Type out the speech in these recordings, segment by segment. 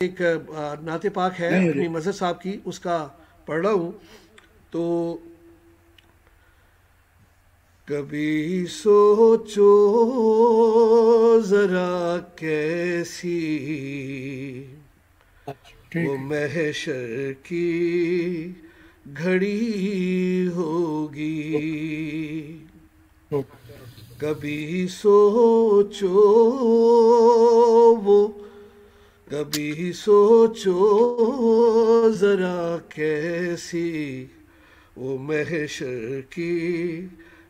एक नाते पाक है नहीं अपनी मज़हर साहब की, उसका पढ़ रहा हूँ। तो कभी सोचो ज़रा कैसी अच्छा वो ठीक है। महशर की घड़ी होगी। ओके। कभी सोचो वो कभी सोचो जरा कैसी वो महशर की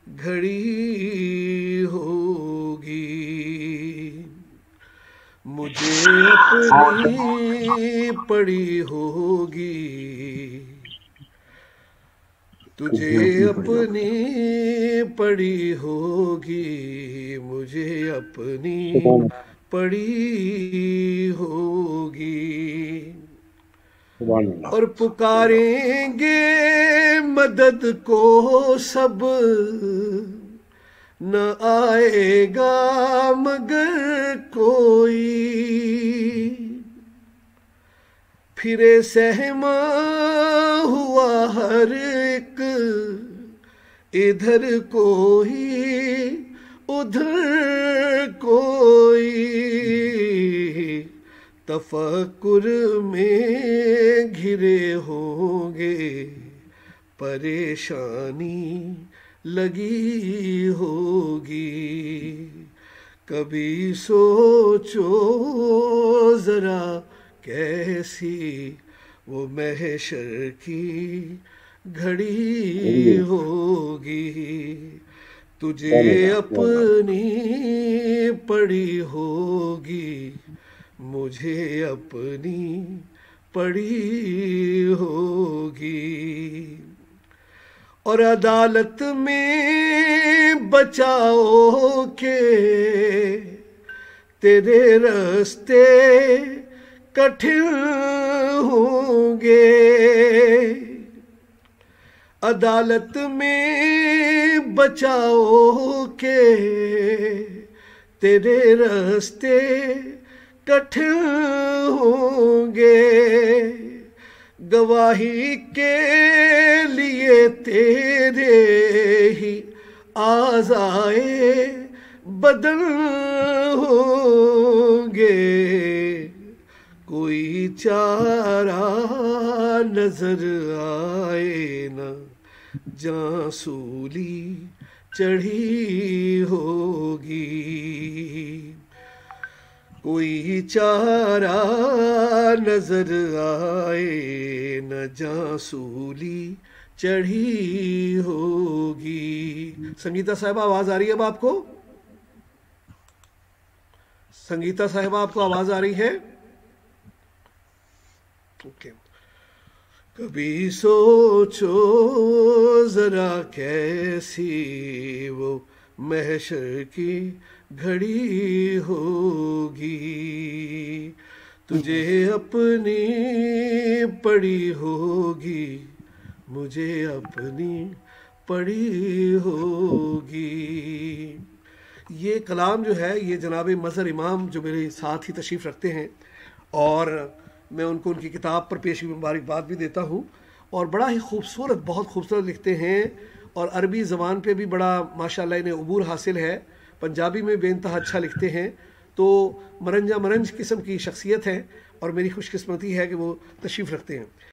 घड़ी होगी। मुझे अपनी पड़ी होगी, तुझे अपनी पड़ी होगी, मुझे अपनी पड़ी होगी। सुभान अल्लाह। और पुकारेंगे मदद को सब, न आएगा मगर कोई। फिरे सहमा हुआ हर एक, इधर कोई उधर कोई। तफक्कुर में घिरे होंगे, परेशानी लगी होगी। कभी सोचो जरा कैसी वो महशर की घड़ी होगी। तुझे अपनी पड़ी होगी, मुझे अपनी पड़ी होगी। और अदालत में बचाओ के तेरे रास्ते कठिन होंगे। अदालत में बचाओ के तेरे रास्ते कठिन होंगे। गवाही के लिए तेरे ही आज़ाए बदन होंगे। कोई चारा नजर आए ना, जहाँ सूली चढ़ी होगी। कोई चारा नजर आए न, जहाँ सूली चढ़ी होगी। संगीता साहिबा, आवाज आ रही है अब आपको? संगीता साहिबा, आपको आवाज आ रही है? ओके। कभी सोचो जरा कैसी वो महशर की घड़ी होगी। तुझे अपनी पड़ी होगी, मुझे अपनी पड़ी होगी। ये कलाम जो है, ये जनाब मज़हर इमाम जो मेरे साथ ही तशरीफ़ रखते हैं, और मैं उनको उनकी किताब पर पेश मुबारकबाद भी देता हूँ। और बड़ा ही खूबसूरत, बहुत खूबसूरत लिखते हैं, और अरबी ज़बान पे भी बड़ा माशाल्लाह इन्हें अबूर हासिल है। पंजाबी में बेइंतहा अच्छा लिखते हैं। तो मरंजा मरंज किस्म की शख्सियत है, और मेरी खुशकिस्मती है कि वो तशरीफ़ रखते हैं।